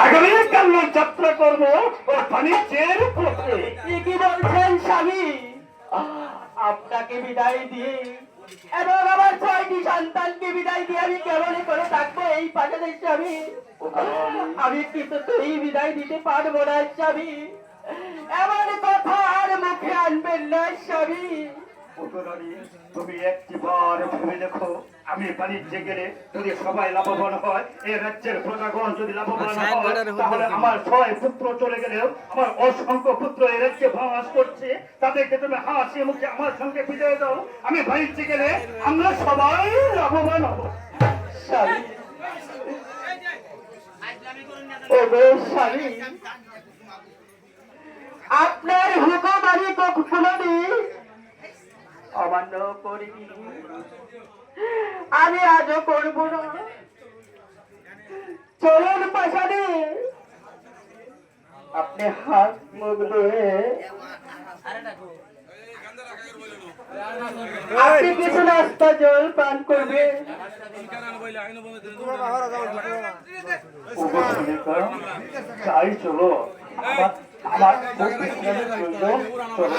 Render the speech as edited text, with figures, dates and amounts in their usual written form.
আগামীকাল যাত্রা করবো বাণিজ্যের পথে। কি বলছেন স্বামী? আপনাকে বিদায় দিয়ে এবং আমার 6টি সন্তানকে বিদায় দিয়ে আমি কেমন করে থাকবো এই পাঠানের স্বামী? আমি কিছুতেই বিদায় দিতে পারবো না স্বামী। এমন কথা আর মুখে আনবেন না স্বামী। তুমি একটিবার ভেবে দেখো, আমি বাণিজ্যে গেলে যদি সবাই লাভবান হয়, এই রাজ্যের প্রজাগণ যদি লাভবান হয়, তাহলে আমার 6 পুত্র চলে গেলেও আমার অসংখ্য পুত্র এই রাজ্যে বাস করছে, তাদেরকে তুমি হাসি মুখে আমার সঙ্গে বিদায় দাও। আমি বাণিজ্যে গেলে আমরা সবাই লাভবান হব। স্বামী, স্বামী, আপনার হুকুম আমি কখনোই অমান্য করিনি, আমি আজও করব না। চলুন পাশানে, আপনি হাত মুখ ধুয়ে আপনি কিছু নাস্তা জল পান করবেন। তাই চলো, আমার খুব বিশ্রামের প্রয়োজন। চলো।